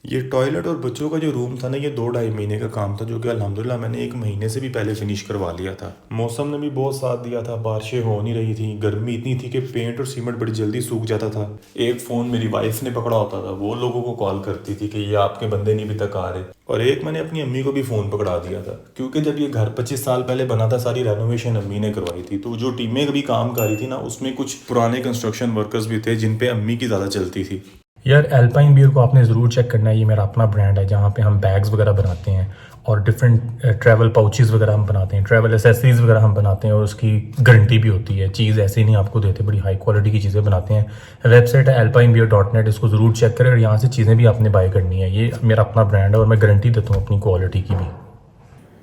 A: ये टॉयलेट और बच्चों का जो रूम था ना, ये 2-2.5 महीने का काम था, जो कि अल्हम्दुलिल्लाह मैंने 1 महीने से भी पहले फिनिश करवा लिया था। मौसम ने भी बहुत साथ दिया था, बारिशें हो नहीं रही थी, गर्मी इतनी थी कि पेंट और सीमेंट बड़ी जल्दी सूख जाता था। एक फ़ोन मेरी वाइफ ने पकड़ा होता था, वो लोगों को कॉल करती थी कि ये आपके बंदे नहीं अभी तक आ रहे। और एक मैंने अपनी अम्मी को भी फ़ोन पकड़ा दिया था, क्योंकि जब ये घर 25 साल पहले बना था, सारी रेनोवेशन अम्मी ने करवाई थी। तो जो टीमें कभी काम कर रही थी ना, उसमें कुछ पुराने कंस्ट्रक्शन वर्कर्स भी थे जिन पे अम्मी की ज़्यादा चलती थी।
B: यार एल्पाइन बियर को आपने ज़रूर चेक करना है। ये मेरा अपना ब्रांड है जहाँ पे हम बैग्स वगैरह बनाते हैं और डिफरेंट ट्रैवल पाउचेस वगैरह हम बनाते हैं, ट्रैवल एसेसरीज वगैरह हम बनाते हैं, और उसकी गारंटी भी होती है। चीज़ ऐसे ही नहीं आपको देते, बड़ी हाई क्वालिटी की चीज़ें बनाते हैं। वेबसाइट है alpinebeer.net, इसको ज़रूर चेक करें और यहाँ से चीज़ें भी आपने बाय करनी है। ये मेरा अपना ब्रांड है और मैं गारंटी देता हूँ अपनी क्वालिटी की भी।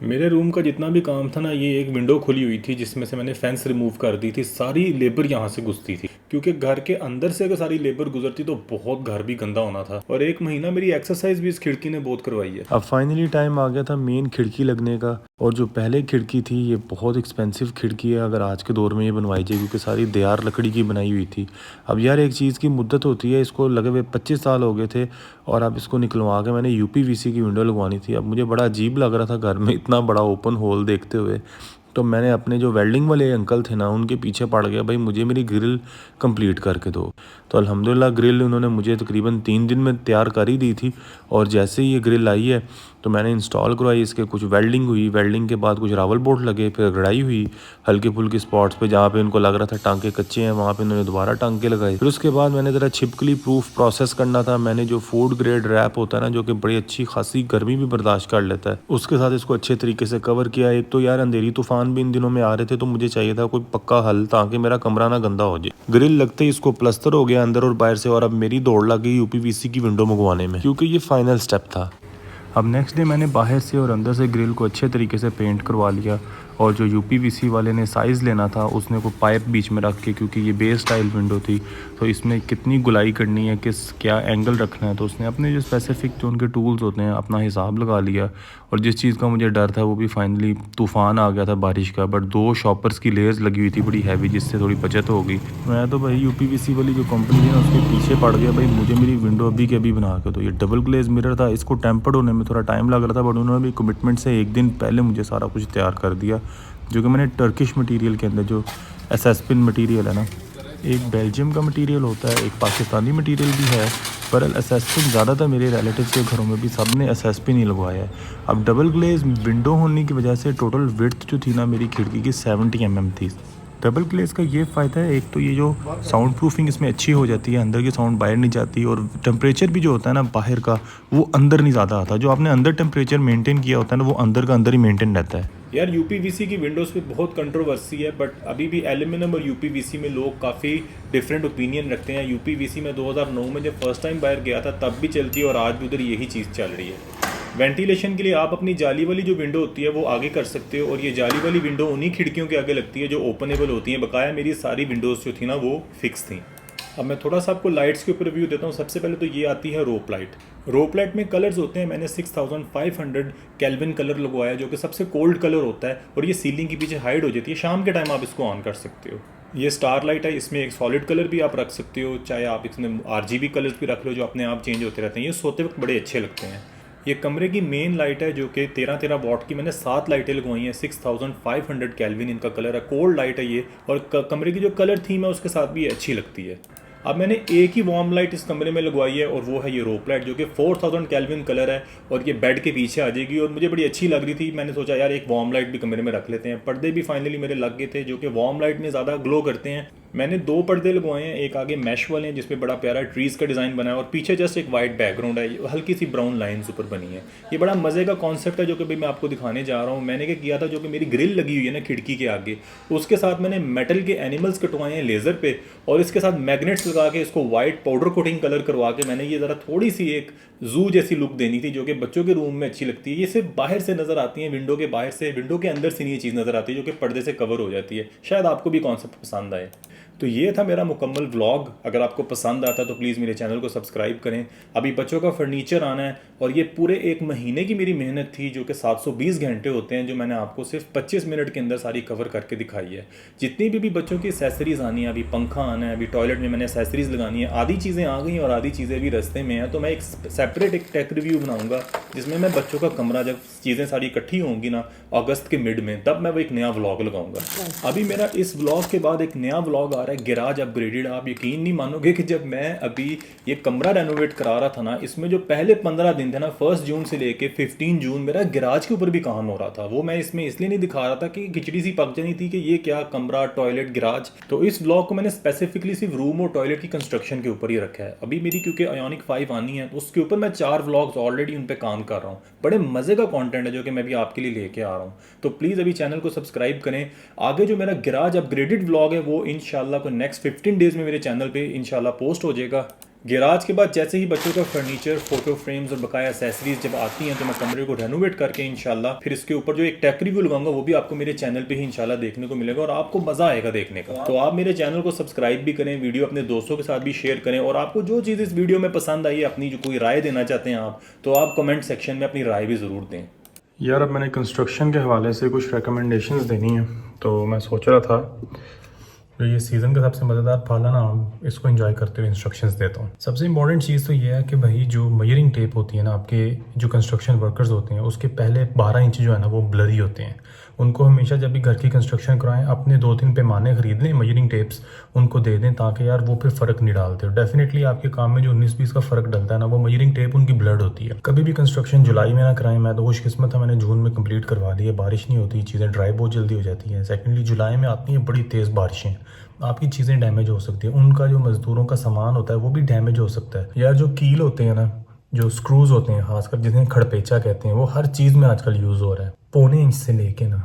B: मेरे रूम का जितना भी काम था ना, ये एक विंडो खुली हुई थी जिसमें से मैंने फेंस रिमूव कर दी थी। सारी लेबर यहाँ से घुसती थी, क्योंकि घर के अंदर से अगर सारी लेबर गुजरती तो बहुत घर भी गंदा होना था। और 1 महीना मेरी एक्सरसाइज भी इस खिड़की ने बहुत करवाई है।
A: अब फाइनली टाइम आ गया था मेन खिड़की लगने का। और जो पहले खिड़की थी, ये बहुत एक्सपेंसिव खिड़की है अगर आज के दौर में ये बनवाई जाए, क्योंकि सारी देयार लकड़ी की बनाई हुई थी। अब यार एक चीज़ की मुद्दत होती है, इसको लगे हुए 25 साल हो गए थे, और अब इसको निकलवा के मैंने UPVC की विंडो लगवानी थी। अब मुझे बड़ा अजीब लग रहा था घर में इतना बड़ा ओपन होल देखते हुए। तो मैंने अपने जो वेल्डिंग वाले अंकल थे ना, उनके पीछे पड़ गया, भाई मुझे मेरी ग्रिल कंप्लीट करके दो। तो अल्हम्दुलिल्लाह ग्रिल उन्होंने मुझे तकरीबन 3 दिन में तैयार कर ही दी थी। और जैसे ही ये ग्रिल आई है तो मैंने इंस्टॉल करवाई, इसके कुछ वेल्डिंग हुई, वेल्डिंग के बाद कुछ रावल बोर्ड लगे, फिर गड़ाई हुई हल्के फुल्के स्पॉट्स पे जहाँ पे उनको लग रहा था टांके कच्चे हैं, वहाँ पे उन्होंने दोबारा टांके लगाए। फिर उसके बाद मैंने ज़रा छिपकली प्रूफ प्रोसेस करना था। मैंने जो फूड ग्रेड रैप होता है ना, जो कि बड़ी अच्छी खासी गर्मी भी बर्दाश्त कर लेता है, उसके साथ इसको अच्छे तरीके से कवर किया। एक तो यार अंधेरी तूफान भी इन दिनों में आ रहे थे, तो मुझे चाहिए था कोई पक्का हल ताकि मेरा कमरा ना गंदा हो जाए। ग्रिल लगते ही इसको प्लस्तर हो गया अंदर और बाहर से, और अब मेरी दौड़ लग गई UPVC की विंडो मंगवाने में, क्योंकि ये फाइनल स्टेप था। अब नेक्स्ट डे मैंने बाहर से और अंदर से ग्रिल को अच्छे तरीके से पेंट करवा लिया। और जो UPVC वाले ने साइज़ लेना था, उसने को पाइप बीच में रख के, क्योंकि ये बेस स्टाइल विंडो थी, तो इसमें कितनी गुलाई करनी है, किस क्या एंगल रखना है, तो उसने अपने जो स्पेसिफिक जो उनके टूल्स होते हैं अपना हिसाब लगा लिया। और जिस चीज़ का मुझे डर था वो भी फाइनली, तूफ़ान आ गया था बारिश का, बट 2 शॉपर्स की लेयर्स लगी हुई थी बड़ी हैवी, जिससे थोड़ी बचत हो गई। मैं तो भाई UPVC वाली जो कंपनी है ना, उसके पीछे पड़ गया, भाई मुझे मेरी विंडो अभी के अभी बना के दो। ये डबल ग्लेज मिरर था, इसको टेम्पर्ड होने में थोड़ा टाइम लग रहा था, बट उन्होंने भी कमिटमेंट से 1 दिन पहले मुझे सारा कुछ तैयार कर दिया, जो कि मैंने टर्किश मटेरियल के अंदर, जो एसेस्पिन मटेरियल है ना, एक बेल्जियम का मटेरियल होता है, एक पाकिस्तानी मटेरियल भी है, पर एसेस्पिन ज़्यादातर मेरे रिलेटिव्स के घरों में भी सब ने एसेस्पिन ही लगवाया है। अब डबल ग्लेज विंडो होने की वजह से टोटल विड्थ जो थी ना मेरी खिड़की की 70 mm थी। डबल ग्लेज का ये फ़ायदा है, एक तो ये जो साउंड प्रूफिंग इसमें अच्छी हो जाती है, अंदर की साउंड बाहर नहीं जाती, और टेम्परेचर भी जो होता है ना बाहर का, वो अंदर नहीं ज़्यादा आता। जो आपने अंदर टेम्परेचर मेंटेन किया होता है ना, वो अंदर का अंदर ही मेंटेन रहता है। यार UPVC की विंडोज़ पे बहुत कंट्रोवर्सी है, बट अभी भी एल्यूमिनियम और UPVC में लोग काफ़ी डिफरेंट ओपिनियन रखते हैं। UPVC में 2009 में जब फर्स्ट टाइम बाहर गया था तब भी चलती है, और आज भी उधर यही चीज़ चल रही है। वेंटिलेशन के लिए आप अपनी जाली वाली जो विंडो होती है वो आगे कर सकते हो, और ये जाली वाली विंडो उन्हीं खिड़कियों के आगे लगती है जो ओपनेबल होती हैं। बकाया मेरी सारी विंडोज़ जो थी ना वो फिक्स थी। अब मैं थोड़ा सा आपको लाइट्स के ऊपर रिव्यू देता हूँ। सबसे पहले तो ये आती है रोप लाइट। रोप लाइट में कलर्स होते हैं, मैंने 6500 केल्विन कलर लगवाया, जो कि सबसे कोल्ड कलर होता है, और ये सीलिंग के पीछे हाइड हो जाती है। शाम के टाइम आप इसको ऑन कर सकते हो। ये स्टार लाइट है, इसमें एक सॉलिड कलर भी आप रख सकते हो, चाहे आप इसमें RGB कलर्स भी रख लो जो अपने आप चेंज होते रहते हैं। ये सोते वक्त बड़े अच्छे लगते हैं। ये कमरे की मेन लाइट है, जो कि 13 वाट की। मैंने 7 लाइटें लगवाई हैं, 6500 केल्विन इनका कलर है, कोल्ड लाइट है ये, और कमरे की जो कलर थीम है उसके साथ भी ये अच्छी लगती है। अब मैंने एक ही वार्म लाइट इस कमरे में लगवाई है, और वो है ये रोप लाइट, जो कि 4000 केल्विन कलर है, और ये बेड के पीछे आ जाएगी, और मुझे बड़ी अच्छी लग रही थी। मैंने सोचा यार एक वार्म लाइट भी कमरे में रख लेते हैं। पर्दे भी फाइनली मेरे लग गए थे, जो कि वार्म लाइट में ज़्यादा ग्लो करते हैं।
B: मैंने 2 पर्दे लगवाए हैं, एक आगे मैश वाले हैं जिसपे बड़ा प्यारा ट्रीज़ का डिज़ाइन बना है और पीछे जस्ट एक वाइट बैकग्राउंड है, हल्की सी ब्राउन लाइन्स ऊपर बनी है। ये बड़ा मज़े का कॉन्सेप्ट है जो कि भाई मैं आपको दिखाने जा रहा हूँ। मैंने क्या किया था, जो कि मेरी ग्रिल लगी हुई है ना खिड़की के आगे, उसके साथ मैंने मेटल के एनिमल्स कटवाए हैं लेज़र पे और इसके साथ मैग्नेट्स लगा के इसको वाइट पाउडर कोटिंग कलर करवा के मैंने ये ज़रा थोड़ी सी एक जू जैसी लुक देनी थी जो कि बच्चों के रूम में अच्छी लगती है। ये सिर्फ बाहर से नज़र आती है, विंडो के बाहर से, विंडो के अंदर से नहीं ये चीज़ नज़र आती है जो कि पर्दे से कवर हो जाती है। शायद आपको भी कॉन्सेप्ट पसंद आए। तो ये था मेरा मुकम्मल व्लॉग। अगर आपको पसंद आता तो प्लीज़ मेरे चैनल को सब्सक्राइब करें। अभी बच्चों का फर्नीचर आना है और ये पूरे 1 महीने की मेरी मेहनत थी जो कि 720 घंटे होते हैं, जो मैंने आपको सिर्फ 25 मिनट के अंदर सारी कवर करके दिखाई है। जितनी भी बच्चों की एसेसरीज़ आनी है, अभी पंखा आना है, अभी टॉयलेट में मैंने एसेसरीज़ लगानी है, आधी चीज़ें आ गई और आधी चीज़ें भी रास्ते में हैं। तो मैं एक सेपरेट एक टेक रिव्यू बनाऊंगा जिसमें मैं बच्चों का कमरा, जब चीज़ें सारी इकट्ठी होंगी ना अगस्त के मिड में, तब मैं वो एक नया व्लॉग लगाऊंगा। अभी मेरा इस व्लॉग के बाद एक नया व्लॉग आ रहा है, गैराज अपग्रेडेड। आप यकीन नहीं मानोगे कि जब मैं अभी ये कमरा रेनोवेट करा रहा था ना, इसमें जो पहले 15 दिन थे ना, 1 जून से लेके 15 जून मेरा गैराज के ऊपर भी काम हो रहा था। वो मैं इसमें इसलिए नहीं दिखा रहा था कि खिचड़ी सी पक जानी थी कि ये क्या कमरा, टॉयलेट, गैराज। तो इस व्लॉग को मैंने स्पेसिफिकली सिर्फ रूम और टॉयलेट की कंस्ट्रक्शन के ऊपर ही रखा है। अभी मेरी क्योंकि आयोनिक 5 आनी है तो उसके ऊपर मैं 4 व्लॉग्स ऑलरेडी उन पे काम कर रहा हूँ। बड़े मजे का कंटेंट है जो कि मैं भी आपके लिए लेके आ रहा हूँ। तो प्लीज़ अभी चैनल को सब्सक्राइब करें। आगे जो मेरा गैराज अपग्रेडेड व्लॉग है वो इंशाल्लाह को नेक्स्ट 15 डेज में मेरे चैनल पे इंशाल्लाह पोस्ट हो जाएगा। गैराज के बाद जैसे ही बच्चों का फर्नीचर, फोटो फ्रेम्स और बकाया एसेसरीज जब आती हैं तो मैं कमरे को रेनोवेट करके इंशाल्लाह फिर इसके ऊपर जो एक टेक रिव्यू लगाऊंगा वो भी आपको मेरे चैनल पे ही इंशाल्लाह देखने को मिलेगा और आपको मज़ा आएगा देखने का। तो आप मेरे चैनल को सब्सक्राइब भी करें, वीडियो अपने दोस्तों के साथ भी शेयर करें और आपको जो चीज़ इस वीडियो में पसंद आई है, अपनी जो कोई राय देना चाहते हैं आप, तो आप कमेंट सेक्शन में अपनी राय भी ज़रूर दें।
A: यार अब मैंने कंस्ट्रक्शन के हवाले से कुछ रिकमेंडेशंस देनी है, तो मैं सोच रहा था जो ये सीज़न का सबसे मज़ेदार फल है ना, इसको एंजॉय करते हुए इंस्ट्रक्शंस देता हूँ। सबसे इंपॉर्टेंट चीज़ तो ये है कि भाई जो मेजरिंग टेप होती है ना, आपके जो कंस्ट्रक्शन वर्कर्स होते हैं उसके पहले 12 इंच जो है ना वो ब्लरी होते हैं। उनको हमेशा जब भी घर की कंस्ट्रक्शन कराएं अपने 2-3 पैमाने ख़रीद लें, मेजरिंग टेप्स उनको दे दें ताकि यार वो फिर फ़र्क नहीं डालते। डेफिनेटली आपके काम में जो 19-20 का फ़र्क डलता है ना, वो मेजरिंग टेप उनकी ब्लड होती है। कभी भी कंस्ट्रक्शन जुलाई में ना कराएं। मैं तो खुशकिस्मत था, मैंने जून में कंप्लीट करवा ली है। बारिश नहीं होती, चीज़ें ड्राई बहुत जल्दी हो जाती हैं। सेकेंडली जुलाई में आती हैं बड़ी तेज़ बारिशें, आपकी चीज़ें डैमेज हो सकती है। उनका जो मज़दूरों का सामान होता है वो भी डैमेज हो सकता है। यार जो कील होते हैं ना, जो स्क्रूज होते हैं खासकर जिन्हें खड़पेचा कहते हैं, वो हर चीज़ में आजकल यूज़ हो रहा है। 1.25 इंच से लेके ना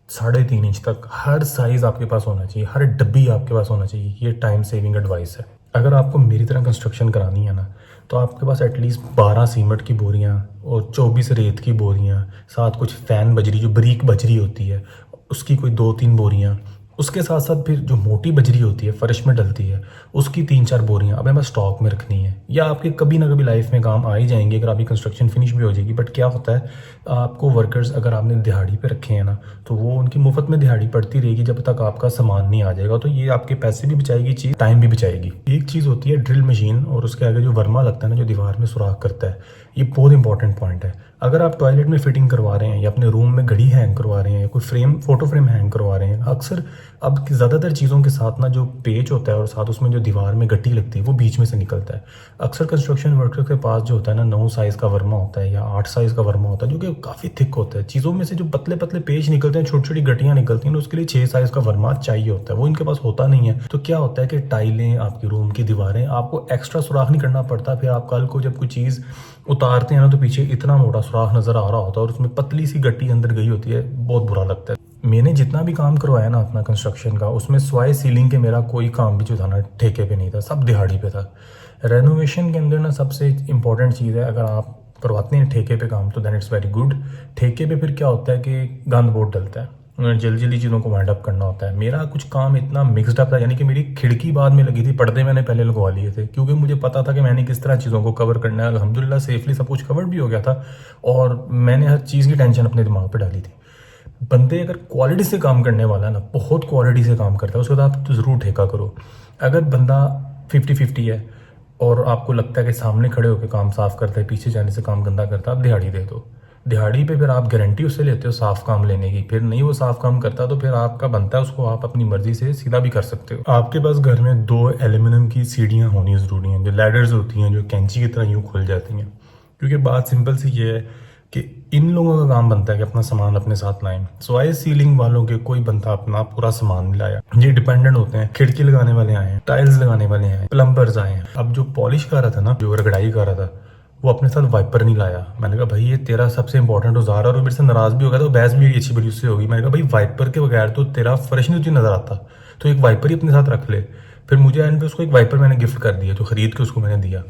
A: 3.5 इंच तक हर साइज़ आपके पास होना चाहिए, हर डब्बी आपके पास होना चाहिए। ये टाइम सेविंग एडवाइस है। अगर आपको मेरी तरह कंस्ट्रक्शन करानी है ना, तो आपके पास एटलीस्ट 12 सीमेंट की बोरियां और 24 रेत की बोरियां, साथ कुछ फ़ैन बजरी जो बरीक बजरी होती है उसकी कोई 2-3 बोरियां, उसके साथ साथ फिर जो मोटी बजरी होती है फर्श में डलती है उसकी 3-4 बोरियां अब हमें स्टॉक में रखनी है, या आपके कभी ना कभी लाइफ में काम आ ही जाएंगे अगर आपकी कंस्ट्रक्शन फिनिश भी हो जाएगी। बट क्या होता है, आपको वर्कर्स अगर आपने दिहाड़ी पे रखे हैं ना, तो वो उनकी मुफ्त में दिहाड़ी पड़ती रहेगी जब तक आपका सामान नहीं आ जाएगा। तो ये आपके पैसे भी बचाएगी चीज़, टाइम भी बचाएगी। एक चीज़ होती है ड्रिल मशीन और उसके आगे जो वर्मा लगता है ना, जो दीवार में सुराख करता है, ये बहुत इंपॉर्टेंट पॉइंट है। अगर आप टॉयलेट में फिटिंग करवा रहे हैं या अपने रूम में घड़ी हैंग करवा रहे हैं या कोई फ्रेम, फोटो फ्रेम हैंग करवा रहे हैं, अक्सर अब ज़्यादातर चीज़ों के साथ ना जो पेच होता है और साथ उसमें जो दीवार में गट्टी लगती है वो बीच में से निकलता है। अक्सर कंस्ट्रक्शन वर्कर के पास जो होता है ना 9 साइज़ का वर्मा होता है या 8 साइज़ का वर्मा होता है जो कि काफ़ी थिक होता है। चीज़ों में से जो पतले पतले पेच निकलते हैं, छोटी छोटी गट्टियाँ निकलती हैं, उसके लिए 6 साइज़ का वर्मा चाहिए होता है। वो इनके पास होता नहीं है। तो क्या होता है कि टाइलें, आपकी रूम की दीवारें, आपको एक्स्ट्रा सुराख नहीं करना पड़ता। फिर आप कल को जब कोई चीज़ उतारते हैं ना तो पीछे इतना मोटा सुराख नज़र आ रहा होता है और उसमें पतली सी गट्टी अंदर गई होती है, बहुत बुरा लगता है। मैंने जितना भी काम करवाया ना अपना कंस्ट्रक्शन का, उसमें स्वाय सीलिंग के मेरा कोई काम भी जो था ना ठेके पे नहीं था, सब दिहाड़ी पे था। रेनोवेशन के अंदर ना सबसे इम्पॉर्टेंट चीज़ है, अगर आप करवाते हैं ठेके पे काम तो दैन इट्स वेरी गुड। ठेके पे फिर क्या होता है कि गंद बहुत डलता है, जल्दी जल्दी चीज़ों को वाइंड अप करना होता है। मेरा कुछ काम इतना मिक्सड अप था, यानी कि मेरी खिड़की बाद में लगी थी, पर्दे मैंने पहले लगवा लिए थे क्योंकि मुझे पता था कि मैंने किस तरह चीज़ों को कवर करना है। अल्हम्दुलिल्लाह सेफली सब कुछ कवर भी हो गया था और मैंने हर चीज़ की टेंशन अपने दिमाग पर डाली थी। बंदे अगर क्वालिटी से काम करने वाला है ना, बहुत क्वालिटी से काम करता है, उसके बाद आप तो ज़रूर ठेका करो। अगर बंदा 50-50 है और आपको लगता है कि सामने खड़े होकर काम साफ़ करता है, पीछे जाने से काम गंदा करता है, आप दिहाड़ी दे दो। दिहाड़ी पे फिर आप गारंटी उससे लेते हो साफ़ काम लेने की। फिर नहीं वो साफ़ काम करता तो फिर आपका बनता है उसको आप अपनी मर्जी से सीधा भी कर सकते हो। आपके पास घर में 2 एल्यूमिनियम की सीढ़ियाँ होनी ज़रूरी हैं, जो लैडर्स होती हैं, जो कैंची की तरह यूँ खुल जाती हैं। क्योंकि बात सिंपल सी ये है कि इन लोगों का काम बनता है कि अपना सामान अपने साथ लाएं। सवाए सीलिंग वालों के कोई बंदा अपना पूरा सामान नहीं लाया। ये डिपेंडेंट होते हैं, खिड़की लगाने वाले आए हैं, टाइल्स लगाने वाले आए हैं, प्लम्बर्स आए हैं। अब जो पॉलिश कर रहा था ना, जो रगड़ाई कर रहा था, वो अपने साथ वाइपर नहीं लाया। मैंने कहा भाई ये तेरा सबसे इंपॉर्टेंट औजार है, और वो मेरे से नाराज भी हो गया था, बहस भी अच्छी बड़ी उससे होगी। मैंने कहा भाई वाइपर के बगैर तो तेरा फर्श नहीं तुझे नजर आता, तो एक वाइपर ही अपने साथ रख ले। फिर मुझे एंड पे उसको एक वाइपर मैंने गिफ्ट कर दिया, जो खरीद के उसको मैंने दिया।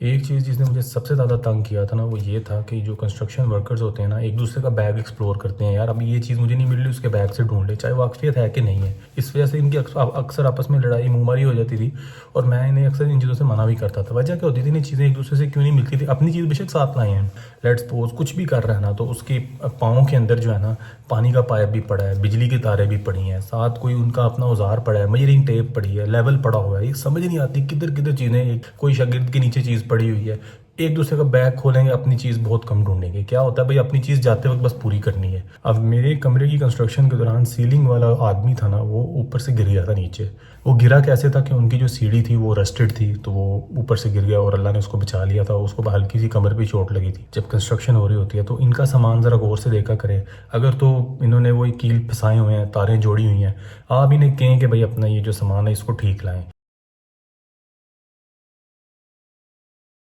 A: एक चीज़ जिसने मुझे सबसे ज़्यादा तंग किया था ना, वो ये था कि जो कंस्ट्रक्शन वर्कर्स होते हैं ना, एक दूसरे का बैग एक्सप्लोर करते हैं। यार अभी ये चीज़ मुझे नहीं मिल रही, उसके बैग से ढूंढ ले, चाहे वो वाकफियत है कि नहीं है। इस वजह से इनकी अक्सर आपस में लड़ाई मुंहमारी हो जाती थी, और मैं इन्हें अक्सर इन चीज़ों से मना भी करता था। वजह क्या होती थी, इन चीज़ें एक दूसरे से क्यों नहीं मिलती थी। अपनी चीज़ बेशक साथ लाए हैं, लेट्स सपोज कुछ भी कर रहा है ना, तो उसके पाँव के अंदर जो है ना, पानी का पाइप भी पड़ा है, बिजली की तारें भी पड़ी हैं, साथ कोई उनका अपना औजार पड़ा है, मेजरिंग टेप पड़ी है, लेवल पड़ा हुआ है। ये समझ नहीं आती किधर किधर चीज़ें, कोई शागिर्द के नीचे चीज़ पड़ी हुई है। एक दूसरे का बैग खोलेंगे, अपनी चीज़ बहुत कम ढूंढेंगे। क्या होता है भाई, अपनी चीज़ जाते वक्त बस पूरी करनी है। अब मेरे कमरे की कंस्ट्रक्शन के दौरान सीलिंग वाला आदमी था ना, वो ऊपर से गिर गया था नीचे। वो गिरा कैसे था कि उनकी जो सीढ़ी थी वो रस्टेड थी, तो वो ऊपर से गिर गया और अल्लाह ने उसको बचा लिया था। उसको हल्की सी कमर पे चोट लगी थी। जब कंस्ट्रक्शन हो रही होती है तो इनका सामान ज़रा गौर से देखा करें। अगर तो इन्होंने वही कील फंसाए हुए हैं, तारें जोड़ी हुई हैं, आप इन्हें कहें कि भाई अपना ये जो सामान है इसको ठीक लाएं।